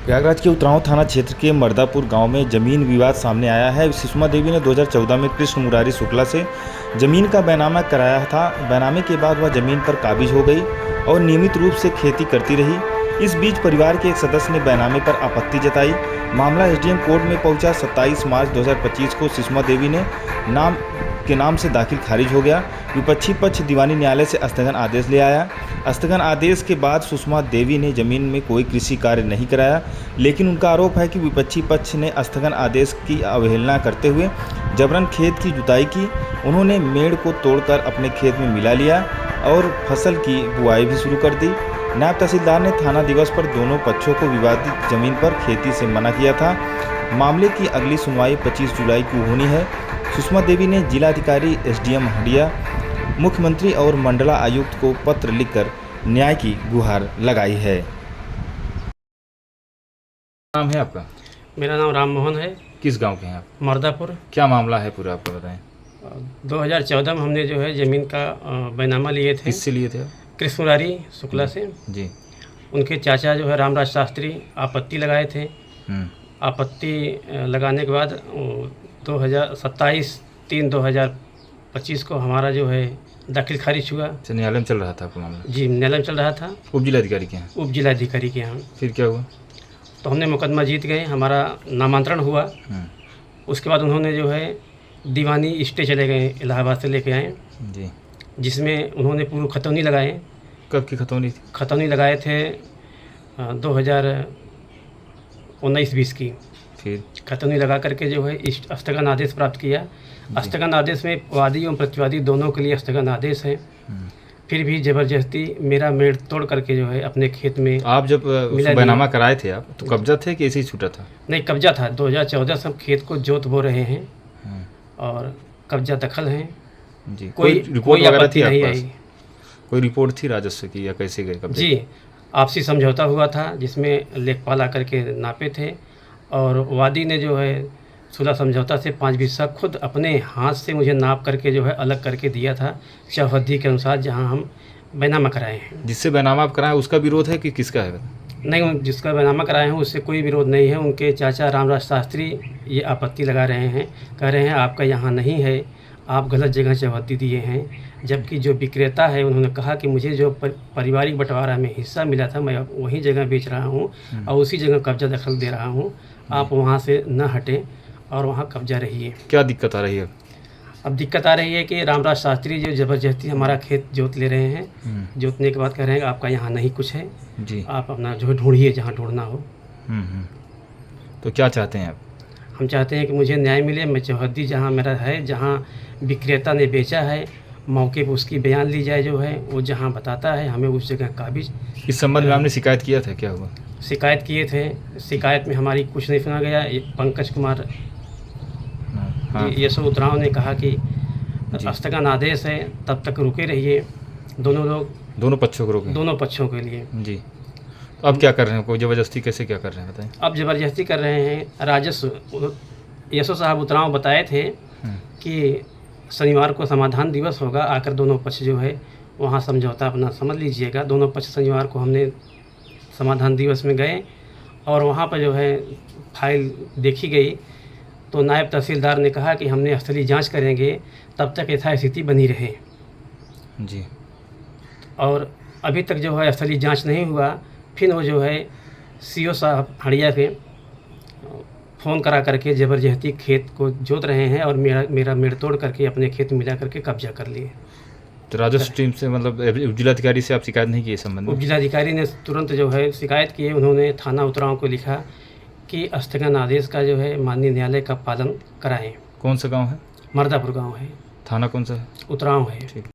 प्रयागराज के उतराव थाना क्षेत्र के मर्दापुर गांव में जमीन विवाद सामने आया है। सुषमा देवी ने 2014 में कृष्ण मुरारी शुक्ला से जमीन का बैनामा कराया था। बैनामे के बाद वह जमीन पर काबिज हो गई और नियमित रूप से खेती करती रही। इस बीच परिवार के एक सदस्य ने बैनामे पर आपत्ति जताई। मामला एसडीएम कोर्ट में पहुंचा। 27 मार्च 2025 को सुषमा देवी ने नाम से दाखिल खारिज हो गया। विपक्षी पक्ष दीवानी न्यायालय से स्थगन आदेश ले आया। स्थगन आदेश के बाद सुषमा देवी ने जमीन में कोई कृषि कार्य नहीं कराया, लेकिन उनका आरोप है कि विपक्षी पक्ष ने स्थगन आदेश की अवहेलना करते हुए जबरन खेत की जुताई की। उन्होंने मेड़ को तोड़कर अपने खेत में मिला लिया और फसल की बुआई भी शुरू कर दी। नायब तहसीलदार ने थाना दिवस पर दोनों पक्षों को विवादित जमीन पर खेती से मना किया था। मामले की अगली सुनवाई 25 जुलाई को होनी है। सुषमा देवी ने जिलाधिकारी, एसडीएम हंडिया, मुख्यमंत्री और मंडला आयुक्त को पत्र लिखकर न्याय की गुहार लगाई है। नाम है आपका? मेरा नाम राम मोहन है। किस गांव के हैं आप? मर्दापुर। क्या मामला है पूरा आपको बताएं। 2014 में हमने जो है ज़मीन का बैनामा लिए थे। किससे लिए थे? कृष्ण मुरारी शुक्ला से जी। उनके चाचा जो है रामराज शास्त्री आपत्ति लगाए थे। आपत्ति लगाने के बाद 27/3/2025 को हमारा जो है दाखिल खारिज हुआ। न्यायालय में चल रहा था आपका मामला? जी, न्यायालय में चल रहा था। उप जिलाधिकारी के यहाँ? उप जिलाधिकारी के यहाँ। फिर क्या हुआ? तो हमने मुकदमा जीत गए, हमारा नामांतरण हुआ। उसके बाद उन्होंने जो है दीवानी स्टे चले गए, इलाहाबाद से लेके आए जी, जिसमें उन्होंने पूर्व खतौनी लगाए। कब की खतौनी थी? खतौनी लगाए थे 2019-20 की। फिर खतौनी लगा करके जो है स्थगन आदेश प्राप्त किया। स्थगन आदेश में वादी एवं प्रतिवादी दोनों के लिए स्थगन आदेश है। फिर भी जबरदस्ती मेरा मेड़ तोड़ करके जो है अपने खेत में। आप जब बैनामा कराए थे आप तो कब्जा थे कि ऐसे ही छूटा था? नहीं, कब्जा था। 2014 से हम खेत को जोत बो रहे हैं और कब्जा दखल है जी। कोई आपत्ति नहीं आई? कोई रिपोर्ट थी राजस्व की या कैसे गए कब्जे? जी, आपसी समझौता हुआ था जिसमें लेखपाल आकर के नापे थे और वादी ने जो है सुलह समझौता से 5 हिस्सा खुद अपने हाथ से मुझे नाप करके जो है अलग करके दिया था चौहद्दी के अनुसार, जहां हम बैनामा कराए हैं। जिससे बैनामा आप कराए उसका विरोध है कि किसका है? नहीं, जिसका बैनामा कराए हैं उससे कोई विरोध नहीं है। उनके चाचा रामराज शास्त्री ये आपत्ति लगा रहे हैं, कह रहे हैं आपका यहाँ नहीं है, आप गलत जगह चौहद्दी दिए हैं। जबकि जो विक्रेता है उन्होंने कहा कि मुझे जो पारिवारिक बंटवारा में हिस्सा मिला था मैं वही जगह बेच रहा हूँ और उसी जगह कब्जा दखल दे रहा हूँ, आप वहाँ से न हटें और वहाँ कब्जा रहिए। क्या दिक्कत आ रही है? अब दिक्कत आ रही है कि रामराज शास्त्री जो ज़बरदस्ती हमारा खेत जोत ले रहे हैं। जोतने के बाद कह रहे हैं आपका यहाँ नहीं कुछ है जी, आप अपना जो है ढूंढिए जहाँ ढूंढना हो। तो क्या चाहते हैं आप? हम चाहते हैं कि मुझे न्याय मिले। मैं चौहद्दी जहाँ मेरा है, जहाँ विक्रेता ने बेचा है, मौके पर उसकी बयान ली जाए, जो है वो जहाँ बताता है हमें उस जगह काबिज। इस संबंध में आपने शिकायत किया था? क्या हुआ? शिकायत किए थे। शिकायत में हमारी कुछ नहीं सुना गया। पंकज कुमार यशो उतराव ने कहा कि स्थगन आदेश है, तब तक रुके रहिए। दोनों पक्षों को रोके? दोनों पक्षों के लिए जी। तो अब क्या कर रहे हैं? कोई ज़बरदस्ती कैसे क्या कर रहे हैं बताएं? अब ज़बरदस्ती कर रहे हैं। राजस्व यशो साहब उतराव बताए थे कि शनिवार को समाधान दिवस होगा, आकर दोनों पक्ष जो है वहाँ समझौता अपना समझ लीजिएगा। दोनों पक्ष शनिवार को हमने समाधान दिवस में गए और वहाँ पर जो है फाइल देखी गई तो नायब तहसीलदार ने कहा कि हमने स्थलीय जांच करेंगे, तब तक यथास्थिति बनी रहे जी। और अभी तक जो है स्थलीय जांच नहीं हुआ। फिर वो जो है सीओ साहब हड़िया के फ़ोन करा करके ज़बरदस्ती खेत को जोत रहे हैं और मेरा मेड़ तोड़ करके अपने खेत में मिला करके कब्जा कर लिए। तो राजस्व टीम से मतलब जिलाधिकारी से आप शिकायत नहीं की इस संबंध में? उप जिलाधिकारी ने तुरंत जो है शिकायत की है। उन्होंने थाना उतराव को लिखा कि स्थगन आदेश का जो है माननीय न्यायालय का पालन कराएं। कौन सा गांव है? मर्दापुर गांव है। थाना कौन सा है? उतराव है। ठीक।